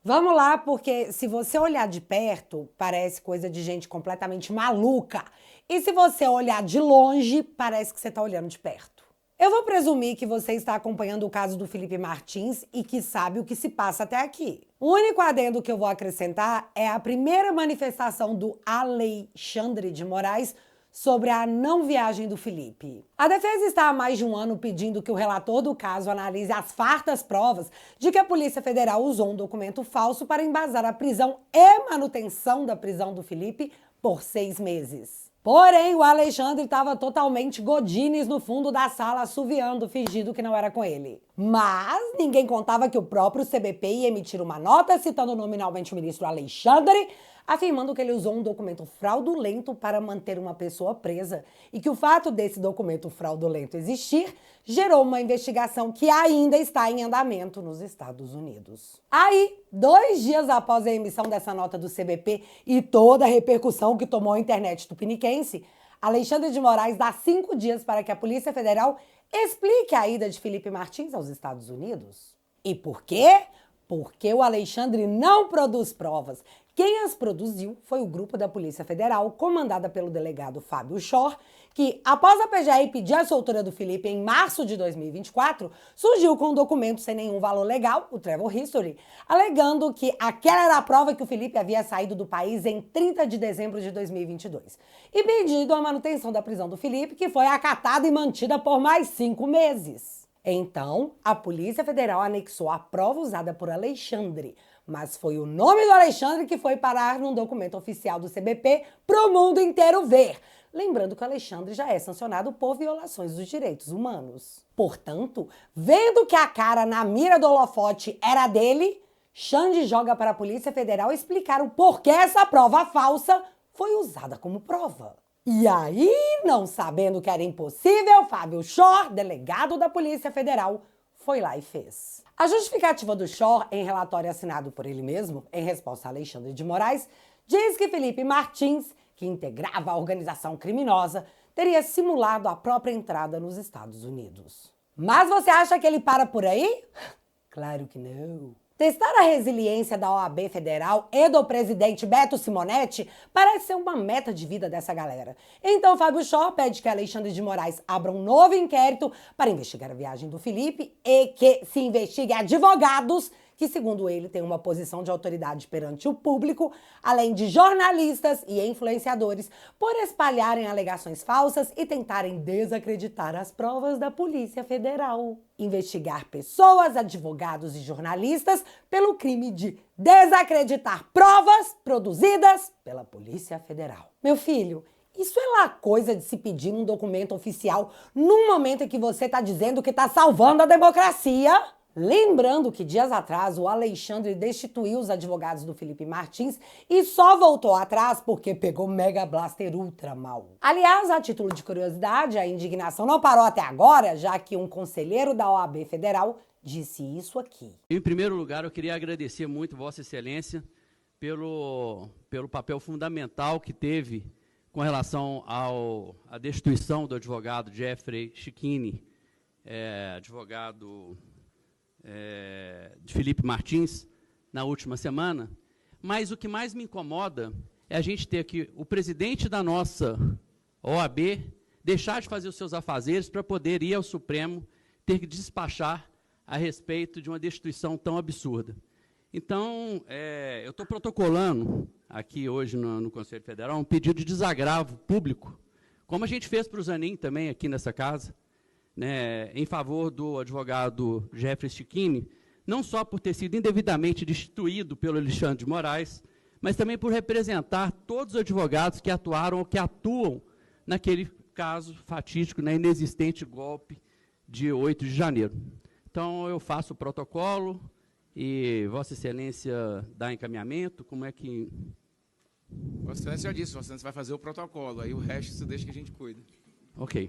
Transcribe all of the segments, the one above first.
Vamos lá, porque se você olhar de perto, parece coisa de gente completamente maluca. E se você olhar de longe, parece que você está olhando de perto. Eu vou presumir que você está acompanhando o caso do Felipe Martins e que sabe o que se passa até aqui. O único adendo que eu vou acrescentar é a primeira manifestação do Alexandre de Moraes sobre a não viagem do Felipe. A defesa está há mais de um ano pedindo que o relator do caso analise as fartas provas de que a Polícia Federal usou um documento falso para embasar a prisão e manutenção da prisão do Felipe por 6 meses. Porém, o Alexandre estava totalmente godines no fundo da sala, assoviando, fingindo que não era com ele. Mas ninguém contava que o próprio CBP ia emitir uma nota citando nominalmente o ministro Alexandre, afirmando que ele usou um documento fraudulento para manter uma pessoa presa e que o fato desse documento fraudulento existir gerou uma investigação que ainda está em andamento nos Estados Unidos. Aí, 2 dias após a emissão dessa nota do CBP e toda a repercussão que tomou a internet tupiniquense, Alexandre de Moraes dá 5 dias para que a Polícia Federal explique a ida de Felipe Martins aos Estados Unidos. E por quê? Porque o Alexandre não produz provas. Quem as produziu foi o grupo da Polícia Federal, comandada pelo delegado Fábio Schor, que, após a PGR pedir a soltura do Felipe em março de 2024, surgiu com um documento sem nenhum valor legal, o Travel History, alegando que aquela era a prova que o Felipe havia saído do país em 30 de dezembro de 2022, e pedido a manutenção da prisão do Felipe, que foi acatada e mantida por mais 5 meses. Então, a Polícia Federal anexou a prova usada por Alexandre, mas foi o nome do Alexandre que foi parar num documento oficial do CBP para o mundo inteiro ver. Lembrando que o Alexandre já é sancionado por violações dos direitos humanos. Portanto, vendo que a cara na mira do holofote era dele, Xande joga para a Polícia Federal explicar o porquê essa prova falsa foi usada como prova. E aí, não sabendo que era impossível, Fábio Schor, delegado da Polícia Federal, foi lá e fez. A justificativa do Schor, em relatório assinado por ele mesmo, em resposta a Alexandre de Moraes, diz que Felipe Martins, que integrava a organização criminosa, teria simulado a própria entrada nos Estados Unidos. Mas você acha que ele para por aí? Claro que não. Testar a resiliência da OAB Federal e do presidente Beto Simonetti parece ser uma meta de vida dessa galera. Então, Fábio Schor pede que Alexandre de Moraes abra um novo inquérito para investigar a viagem do Felipe e que se investigue advogados que, segundo ele, têm uma posição de autoridade perante o público, além de jornalistas e influenciadores, por espalharem alegações falsas e tentarem desacreditar as provas da Polícia Federal. Investigar pessoas, advogados e jornalistas pelo crime de desacreditar provas produzidas pela Polícia Federal. Meu filho, isso é lá coisa de se pedir um documento oficial num momento em que você está dizendo que está salvando a democracia? Lembrando que dias atrás o Alexandre destituiu os advogados do Felipe Martins e só voltou atrás porque pegou Mega Blaster ultra mal. Aliás, a título de curiosidade, a indignação não parou até agora, já que um conselheiro da OAB Federal disse isso aqui. Em primeiro lugar, eu queria agradecer muito Vossa Excelência pelo papel fundamental que teve com relação à destituição do advogado Jeffrey Schichini, advogado de Felipe Martins, na última semana. Mas o que mais me incomoda é a gente ter aqui o presidente da nossa OAB deixar de fazer os seus afazeres para poder ir ao Supremo ter que despachar a respeito de uma destituição tão absurda. Então, eu estou protocolando aqui hoje no Conselho Federal um pedido de desagravo público, como a gente fez para o Zanin também aqui nessa casa, né, em favor do advogado Jeffrey Schichini, não só por ter sido indevidamente destituído pelo Alexandre de Moraes, mas também por representar todos os advogados que atuaram ou que atuam naquele caso fatídico, né, inexistente golpe de 8 de janeiro. Então, eu faço o protocolo e Vossa Excelência dá encaminhamento. Como é que... Vossa Excelência já disse, Vossa Excelência vai fazer o protocolo, aí o resto você deixa que a gente cuida. Ok.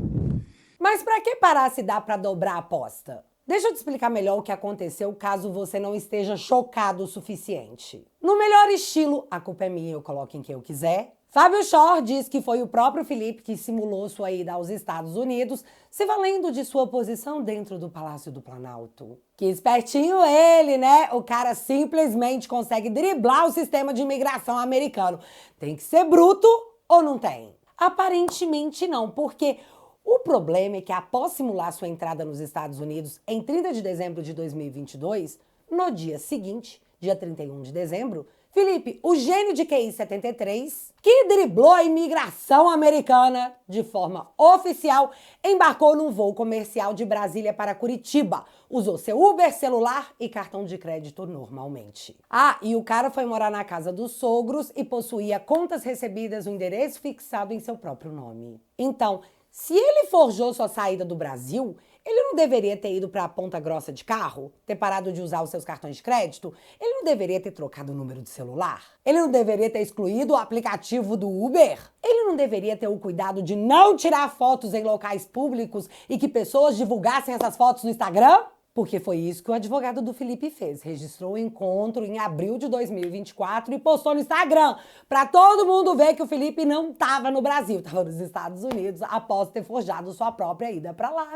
Mas para que parar se dá para dobrar a aposta? Deixa eu te explicar melhor o que aconteceu caso você não esteja chocado o suficiente. No melhor estilo, a culpa é minha, eu coloco em quem eu quiser, Fábio Shor diz que foi o próprio Felipe que simulou sua ida aos Estados Unidos, se valendo de sua posição dentro do Palácio do Planalto. Que espertinho ele, né? O cara simplesmente consegue driblar o sistema de imigração americano. Tem que ser bruto ou não tem? Aparentemente não, porque o problema é que após simular sua entrada nos Estados Unidos em 30 de dezembro de 2022, no dia seguinte, dia 31 de dezembro, Felipe, o gênio de QI 73, que driblou a imigração americana de forma oficial, embarcou num voo comercial de Brasília para Curitiba. Usou seu Uber, celular e cartão de crédito normalmente. Ah, e o cara foi morar na casa dos sogros e possuía contas recebidas no endereço fixado em seu próprio nome. Então, se ele forjou sua saída do Brasil, ele não deveria ter ido para a Ponta Grossa de carro? Ter parado de usar os seus cartões de crédito? Ele não deveria ter trocado o número de celular? Ele não deveria ter excluído o aplicativo do Uber? Ele não deveria ter o cuidado de não tirar fotos em locais públicos e que pessoas divulgassem essas fotos no Instagram? Porque foi isso que o advogado do Felipe fez. Registrou o encontro em abril de 2024 e postou no Instagram para todo mundo ver que o Felipe não estava no Brasil, estava nos Estados Unidos após ter forjado sua própria ida para lá.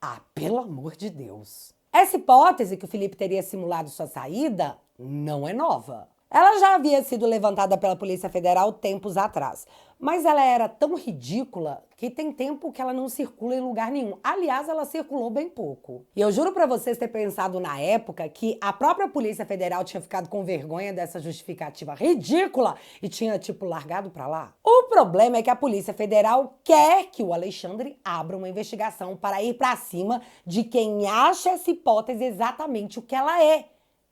Ah, pelo amor de Deus. Essa hipótese que o Felipe teria simulado sua saída não é nova. Ela já havia sido levantada pela Polícia Federal tempos atrás, mas ela era tão ridícula que tem tempo que ela não circula em lugar nenhum. Aliás, ela circulou bem pouco. E eu juro pra vocês ter pensado na época que a própria Polícia Federal tinha ficado com vergonha dessa justificativa ridícula e tinha, largado pra lá. O problema é que a Polícia Federal quer que o Alexandre abra uma investigação para ir pra cima de quem acha essa hipótese exatamente o que ela é.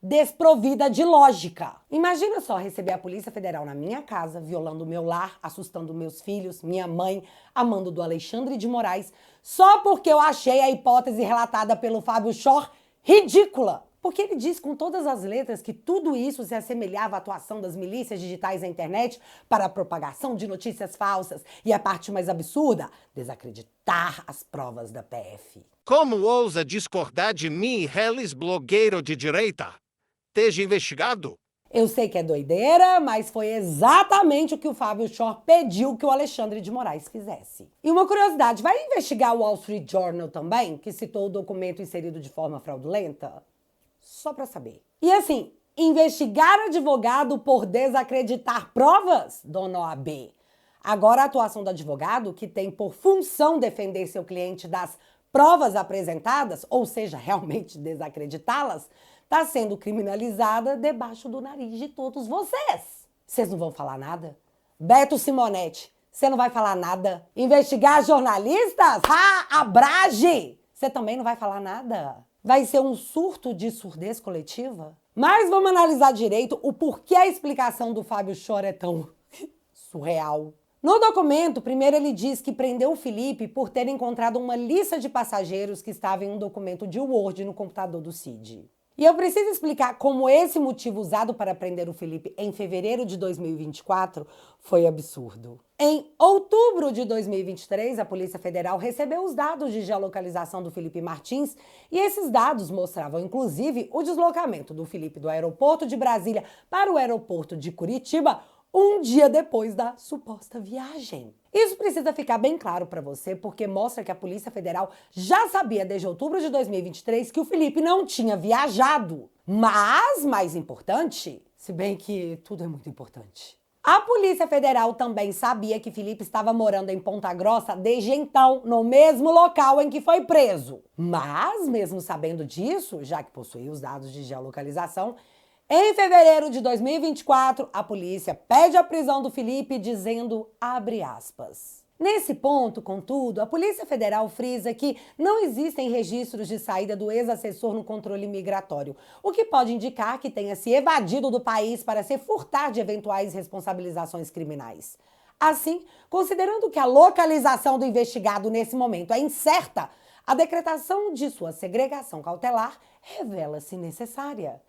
Desprovida de lógica. Imagina só receber a Polícia Federal na minha casa, violando o meu lar, assustando meus filhos, minha mãe, amando do Alexandre de Moraes, só porque eu achei a hipótese relatada pelo Fábio Shor ridícula. Porque ele diz com todas as letras que tudo isso se assemelhava à atuação das milícias digitais na internet para a propagação de notícias falsas. E a parte mais absurda, desacreditar as provas da PF. Como ousa discordar de mim, reles blogueiro de direita? Esteja investigado? Eu sei que é doideira, mas foi exatamente o que o Fábio Shor pediu que o Alexandre de Moraes fizesse. E uma curiosidade, vai investigar o Wall Street Journal também, que citou o documento inserido de forma fraudulenta? Só pra saber. E assim, investigar advogado por desacreditar provas, dona OAB. Agora a atuação do advogado, que tem por função defender seu cliente das provas apresentadas, ou seja, realmente desacreditá-las, está sendo criminalizada debaixo do nariz de todos vocês. Vocês não vão falar nada? Beto Simonetti, você não vai falar nada? Investigar jornalistas? Abrage! Você também não vai falar nada? Vai ser um surto de surdez coletiva? Mas vamos analisar direito o porquê a explicação do Fábio Shor é tão surreal. No documento, primeiro ele diz que prendeu o Felipe por ter encontrado uma lista de passageiros que estava em um documento de Word no computador do Cid. E eu preciso explicar como esse motivo usado para prender o Felipe em fevereiro de 2024 foi absurdo. Em outubro de 2023, a Polícia Federal recebeu os dados de geolocalização do Felipe Martins e esses dados mostravam, inclusive, o deslocamento do Felipe do aeroporto de Brasília para o aeroporto de Curitiba um dia depois da suposta viagem. Isso precisa ficar bem claro para você, porque mostra que a Polícia Federal já sabia desde outubro de 2023 que o Felipe não tinha viajado. Mas, mais importante, se bem que tudo é muito importante, a Polícia Federal também sabia que Felipe estava morando em Ponta Grossa desde então, no mesmo local em que foi preso. Mas, mesmo sabendo disso, já que possuía os dados de geolocalização, em fevereiro de 2024, a polícia pede a prisão do Felipe dizendo, abre aspas. Nesse ponto, contudo, a Polícia Federal frisa que não existem registros de saída do ex-assessor no controle migratório, o que pode indicar que tenha se evadido do país para se furtar de eventuais responsabilizações criminais. Assim, considerando que a localização do investigado nesse momento é incerta, a decretação de sua segregação cautelar revela-se necessária.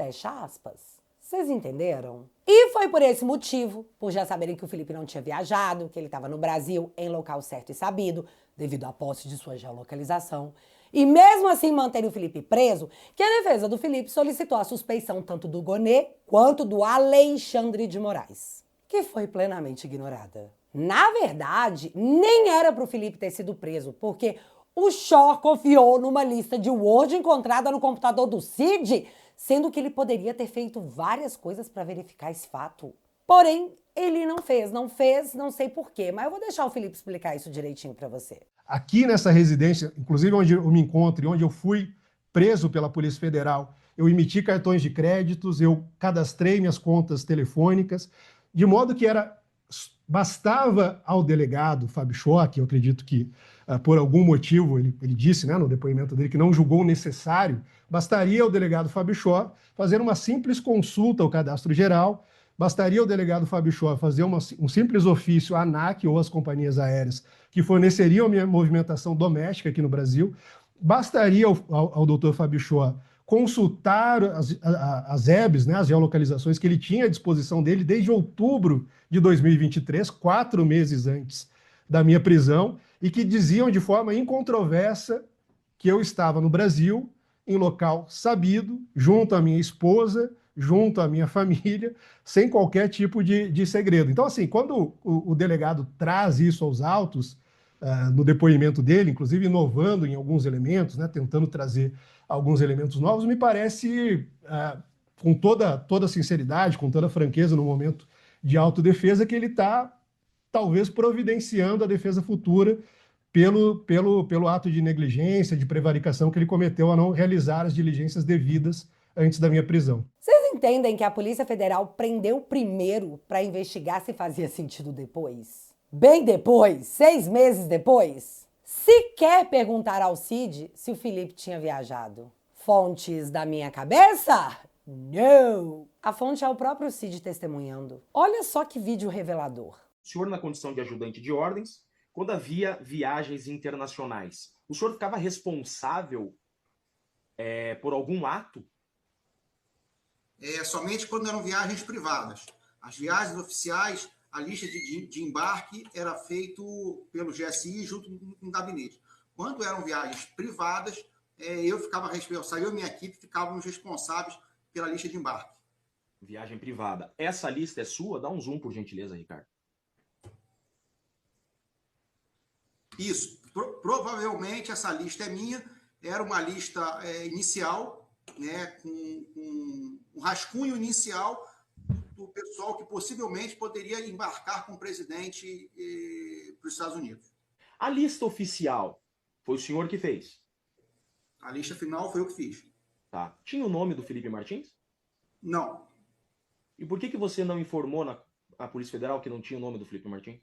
Fecha aspas. Vocês entenderam? E foi por esse motivo, por já saberem que o Felipe não tinha viajado, que ele estava no Brasil, em local certo e sabido, devido à posse de sua geolocalização, e mesmo assim manterem o Felipe preso, que a defesa do Felipe solicitou a suspeição tanto do Gonê quanto do Alexandre de Moraes. que foi plenamente ignorada. Na verdade, nem era para o Felipe ter sido preso, porque o Shor confiou numa lista de Word encontrada no computador do Cid, sendo que ele poderia ter feito várias coisas para verificar esse fato. Porém, ele não fez, não sei porquê, mas eu vou deixar o Felipe explicar isso direitinho para você. Aqui nessa residência, inclusive onde eu me encontro e onde eu fui preso pela Polícia Federal, eu emiti cartões de créditos, eu cadastrei minhas contas telefônicas, de modo que bastava ao delegado Fábio Shor, que eu acredito que por algum motivo, ele disse, né, no depoimento dele que não julgou necessário, bastaria ao delegado Fábio Shor fazer uma simples consulta ao cadastro geral, bastaria ao delegado Fábio Shor fazer um simples ofício à ANAC ou às companhias aéreas que forneceriam a minha movimentação doméstica aqui no Brasil, bastaria ao doutor Fábio Shor consultar as EBs, né, as geolocalizações que ele tinha à disposição dele desde outubro de 2023, 4 meses antes da minha prisão, e que diziam de forma incontroversa que eu estava no Brasil, em local sabido, junto à minha esposa, junto à minha família, sem qualquer tipo de segredo. Então, assim, quando o delegado traz isso aos autos, no depoimento dele, inclusive inovando em alguns elementos, né, tentando trazer alguns elementos novos, me parece, com toda sinceridade, com toda franqueza, no momento de autodefesa, que ele está, talvez, providenciando a defesa futura pelo ato de negligência, de prevaricação que ele cometeu a não realizar as diligências devidas antes da minha prisão. Vocês entendem que a Polícia Federal prendeu primeiro para investigar se fazia sentido depois? Bem depois, 6 meses depois? Sequer perguntar ao Cid se o Felipe tinha viajado. Fontes da minha cabeça? Não! A fonte é o próprio Cid testemunhando. Olha só que vídeo revelador. O senhor, na condição de ajudante de ordens, quando havia viagens internacionais, o senhor ficava responsável por algum ato? Somente quando eram viagens privadas. As viagens oficiais, a lista de embarque era feito pelo GSI junto com o gabinete. Quando eram viagens privadas, eu ficava responsável, eu e minha equipe ficávamos responsáveis pela lista de embarque. Viagem privada. Essa lista é sua? Dá um zoom, por gentileza, Ricardo. Isso. Provavelmente essa lista é minha. Era uma lista inicial, né, com um rascunho inicial do pessoal que possivelmente poderia embarcar com o presidente para os Estados Unidos. A lista oficial foi o senhor que fez? A lista final foi eu que fiz. Tá. Tinha o nome do Felipe Martins? Não. E por que você não informou na Polícia Federal que não tinha o nome do Felipe Martins?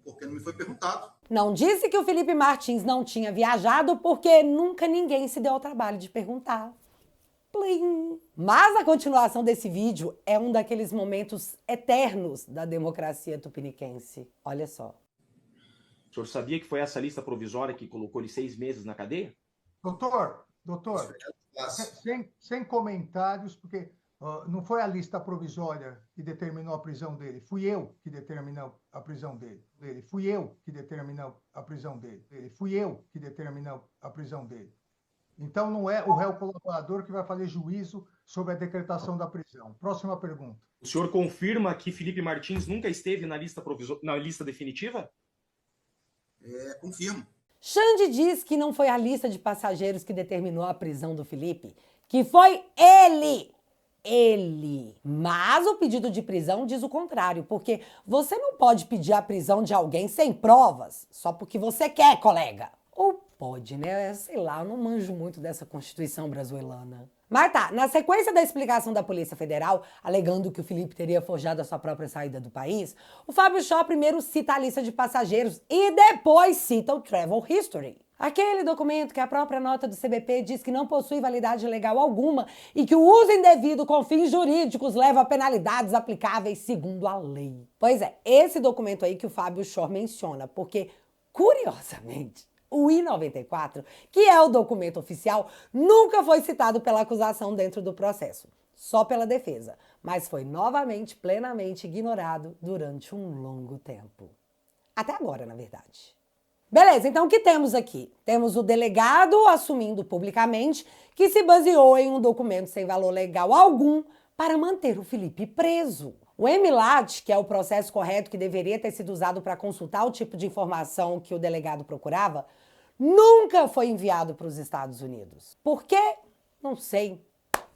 Porque não me foi perguntado. Não disse que o Felipe Martins não tinha viajado porque nunca ninguém se deu ao trabalho de perguntar. Plim. Mas a continuação desse vídeo é um daqueles momentos eternos da democracia tupiniquense. Olha só. O senhor sabia que foi essa lista provisória que colocou ele 6 meses na cadeia? Doutor, sem comentários, porque não foi a lista provisória que determinou a prisão dele. Fui eu que determinou a prisão dele. Fui eu que determinou a prisão dele. Fui eu que determinou a prisão dele. Então, não é o réu colaborador que vai fazer juízo sobre a decretação da prisão. Próxima pergunta. O senhor confirma que Felipe Martins nunca esteve na lista definitiva? Confirmo. Xande diz que não foi a lista de passageiros que determinou a prisão do Felipe, que foi ele. Mas o pedido de prisão diz o contrário, porque você não pode pedir a prisão de alguém sem provas, só porque você quer, colega. Ou pode, né? Sei lá, eu não manjo muito dessa Constituição brasileira. Mas tá, na sequência da explicação da Polícia Federal, alegando que o Felipe teria forjado a sua própria saída do país, o Fábio Shor primeiro cita a lista de passageiros e depois cita o Travel History. Aquele documento que a própria nota do CBP diz que não possui validade legal alguma e que o uso indevido com fins jurídicos leva a penalidades aplicáveis segundo a lei. Pois é, esse documento aí que o Fábio Shor menciona, porque, curiosamente, o I-94, que é o documento oficial, nunca foi citado pela acusação dentro do processo, só pela defesa, mas foi novamente plenamente ignorado durante um longo tempo. Até agora, na verdade. Beleza, então o que temos aqui? Temos o delegado assumindo publicamente que se baseou em um documento sem valor legal algum para manter o Felipe preso. O MLAT, que é o processo correto que deveria ter sido usado para consultar o tipo de informação que o delegado procurava, nunca foi enviado para os Estados Unidos. Por quê? Não sei.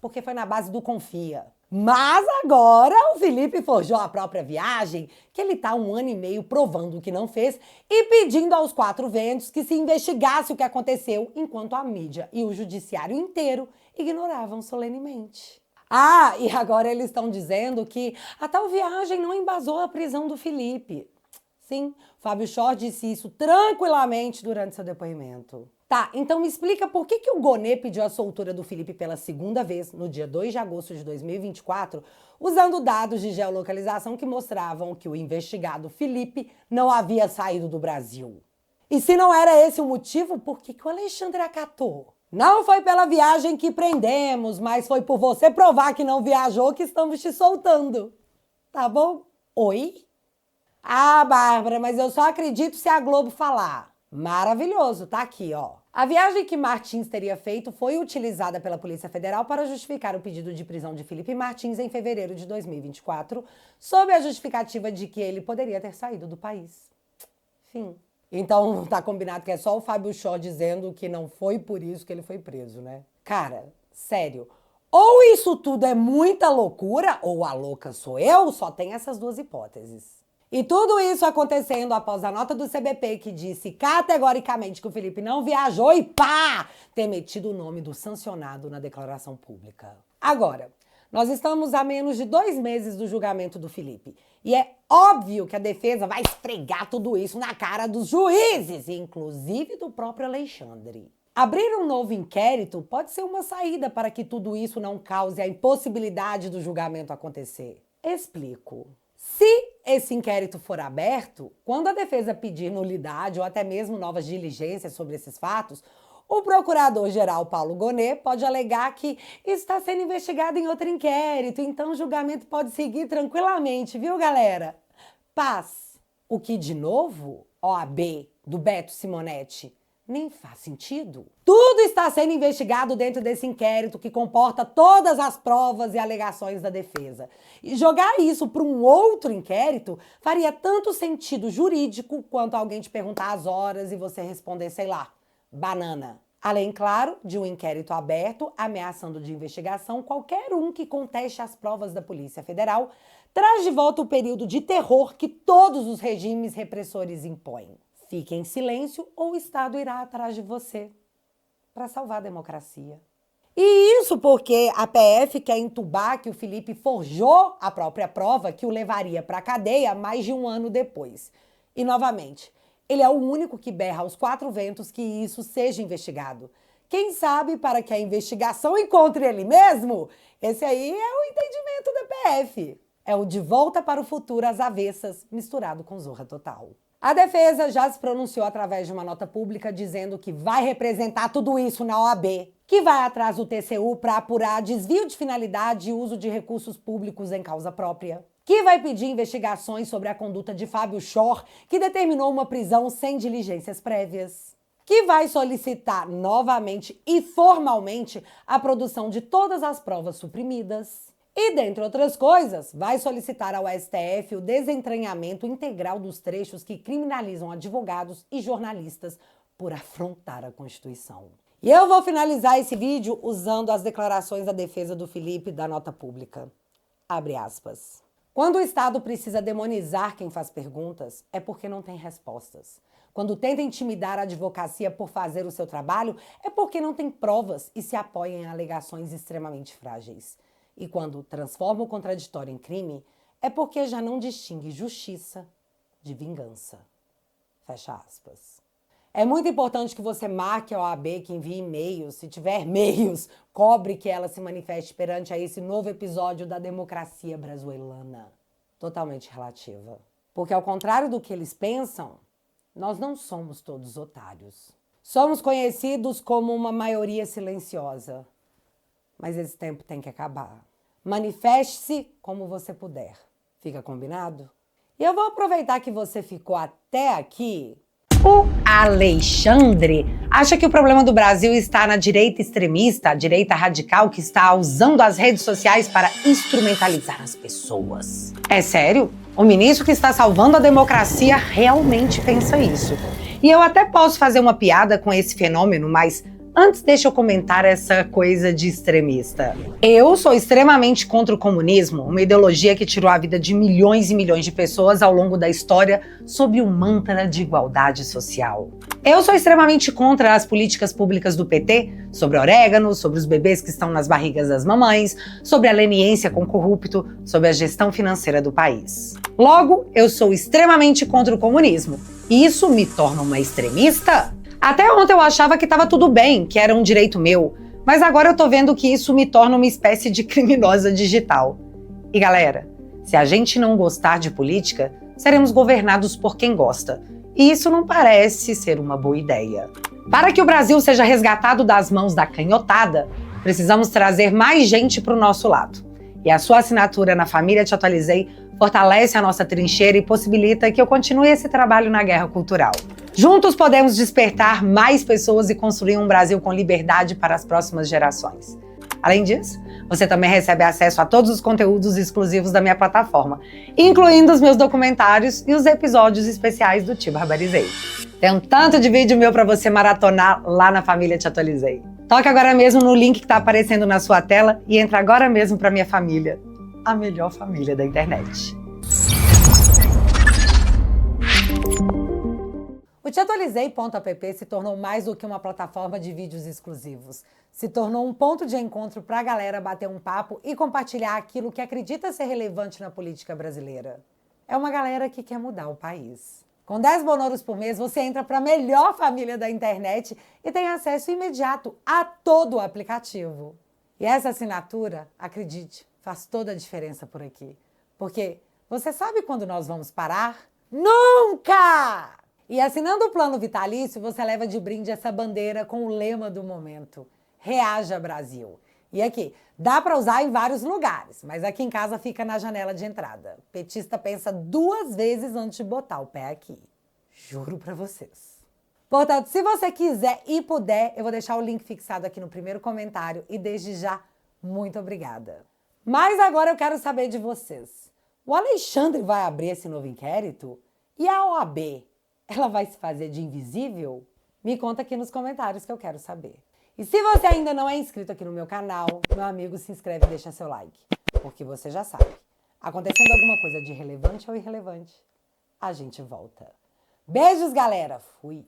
Porque foi na base do confia. Mas agora o Felipe forjou a própria viagem, que ele tá 1 ano e meio provando que não fez e pedindo aos 4 ventos que se investigasse o que aconteceu, enquanto a mídia e o judiciário inteiro ignoravam solenemente. Ah, e agora eles estão dizendo que a tal viagem não embasou a prisão do Felipe. Sim, Fábio Chor disse isso tranquilamente durante seu depoimento. Tá, então me explica por que o Gonê pediu a soltura do Felipe pela segunda vez, no dia 2 de agosto de 2024, usando dados de geolocalização que mostravam que o investigado Felipe não havia saído do Brasil. E se não era esse o motivo, por que o Alexandre acatou? Não foi pela viagem que prendemos, mas foi por você provar que não viajou que estamos te soltando. Tá bom? Oi? Ah, Bárbara, mas eu só acredito se a Globo falar. Maravilhoso, tá aqui, ó. A viagem que Martins teria feito foi utilizada pela Polícia Federal para justificar o pedido de prisão de Felipe Martins em fevereiro de 2024, sob a justificativa de que ele poderia ter saído do país. Fim. Então, tá combinado que é só o Fábio Chor dizendo que não foi por isso que ele foi preso, né? Cara, sério. Ou isso tudo é muita loucura, ou a louca sou eu, só tem essas duas hipóteses. E tudo isso acontecendo após a nota do CBP que disse categoricamente que o Felipe não viajou e pá! Ter metido o nome do sancionado na declaração pública. Agora, nós estamos a menos de 2 meses do julgamento do Felipe. E é óbvio que a defesa vai esfregar tudo isso na cara dos juízes, inclusive do próprio Alexandre. Abrir um novo inquérito pode ser uma saída para que tudo isso não cause a impossibilidade do julgamento acontecer. Explico. Se esse inquérito for aberto, quando a defesa pedir nulidade ou até mesmo novas diligências sobre esses fatos, o procurador-geral Paulo Gonê pode alegar que está sendo investigado em outro inquérito, então o julgamento pode seguir tranquilamente, viu, galera? Paz. O que, de novo, OAB do Beto Simonetti, nem faz sentido. Tudo está sendo investigado dentro desse inquérito que comporta todas as provas e alegações da defesa. E jogar isso para um outro inquérito faria tanto sentido jurídico quanto alguém te perguntar as horas e você responder, sei lá, banana. Além, claro, de um inquérito aberto, ameaçando de investigação qualquer um que conteste as provas da Polícia Federal, traz de volta o período de terror que todos os regimes repressores impõem. Fique em silêncio ou o Estado irá atrás de você para salvar a democracia. E isso porque a PF quer entubar que o Felipe forjou a própria prova que o levaria para a cadeia mais de 1 ano depois. E, novamente, ele é o único que berra aos 4 ventos que isso seja investigado. Quem sabe para que a investigação encontre ele mesmo? Esse aí é o entendimento da PF. É o de volta para o futuro às avessas, misturado com Zorra Total. A defesa já se pronunciou através de uma nota pública dizendo que vai representar tudo isso na OAB, que vai atrás do TCU para apurar desvio de finalidade e uso de recursos públicos em causa própria, que vai pedir investigações sobre a conduta de Fábio Chor, que determinou uma prisão sem diligências prévias, que vai solicitar novamente e formalmente a produção de todas as provas suprimidas. E, dentre outras coisas, vai solicitar ao STF o desentranhamento integral dos trechos que criminalizam advogados e jornalistas por afrontar a Constituição. E eu vou finalizar esse vídeo usando as declarações da defesa do Felipe da nota pública. Abre aspas. Quando o Estado precisa demonizar quem faz perguntas, é porque não tem respostas. Quando tenta intimidar a advocacia por fazer o seu trabalho, é porque não tem provas e se apoia em alegações extremamente frágeis. E quando transforma o contraditório em crime, é porque já não distingue justiça de vingança. Fecha aspas. É muito importante que você marque a OAB, que envie e-mails. Se tiver meios, cobre que ela se manifeste perante a esse novo episódio da democracia brasileirana. Totalmente relativa. Porque ao contrário do que eles pensam, nós não somos todos otários. Somos conhecidos como uma maioria silenciosa. Mas esse tempo tem que acabar. Manifeste-se como você puder. Fica combinado? E eu vou aproveitar que você ficou até aqui O Alexandre acha que o problema do Brasil está na direita extremista, a direita radical que está usando as redes sociais para instrumentalizar as pessoas. É sério? O ministro que está salvando a democracia realmente pensa isso. E eu até posso fazer uma piada com esse fenômeno, mas antes deixa eu comentar essa coisa de extremista. Eu sou extremamente contra o comunismo, uma ideologia que tirou a vida de milhões e milhões de pessoas ao longo da história sob o mantra de igualdade social. Eu sou extremamente contra as políticas públicas do PT, sobre orégano, sobre os bebês que estão nas barrigas das mamães, sobre a leniência com o corrupto, sobre a gestão financeira do país. Logo, eu sou extremamente contra o comunismo. E isso me torna uma extremista? Até ontem eu achava que estava tudo bem, que era um direito meu, mas agora eu tô vendo que isso me torna uma espécie de criminosa digital. E galera, se a gente não gostar de política, seremos governados por quem gosta. E isso não parece ser uma boa ideia. Para que o Brasil seja resgatado das mãos da canhotada, precisamos trazer mais gente para o nosso lado. E a sua assinatura na Família Te Atualizei fortalece a nossa trincheira e possibilita que eu continue esse trabalho na guerra cultural. Juntos podemos despertar mais pessoas e construir um Brasil com liberdade para as próximas gerações. Além disso, você também recebe acesso a todos os conteúdos exclusivos da minha plataforma, incluindo os meus documentários e os episódios especiais do Te Barbarizei. Tem um tanto de vídeo meu para você maratonar lá na Família Te Atualizei. Toque agora mesmo no link que está aparecendo na sua tela e entre agora mesmo para minha família, a melhor família da internet. O TeAtualizei.app se tornou mais do que uma plataforma de vídeos exclusivos. Se tornou um ponto de encontro para a galera bater um papo e compartilhar aquilo que acredita ser relevante na política brasileira. É uma galera que quer mudar o país. Com 10 bonoros por mês, você entra para a melhor família da internet e tem acesso imediato a todo o aplicativo. E essa assinatura, acredite, faz toda a diferença por aqui. Porque você sabe quando nós vamos parar? Nunca! E assinando o plano vitalício, você leva de brinde essa bandeira com o lema do momento: Reaja Brasil. E aqui, dá para usar em vários lugares, mas aqui em casa fica na janela de entrada. Petista pensa 2 vezes antes de botar o pé aqui. Juro para vocês. Portanto, se você quiser e puder, eu vou deixar o link fixado aqui no primeiro comentário e desde já, muito obrigada. Mas agora eu quero saber de vocês. O Alexandre vai abrir esse novo inquérito? E a OAB? Ela vai se fazer de invisível? Me conta aqui nos comentários que eu quero saber. E se você ainda não é inscrito aqui no meu canal, meu amigo, se inscreve e deixa seu like. Porque você já sabe, acontecendo alguma coisa de relevante ou irrelevante, a gente volta. Beijos, galera! Fui!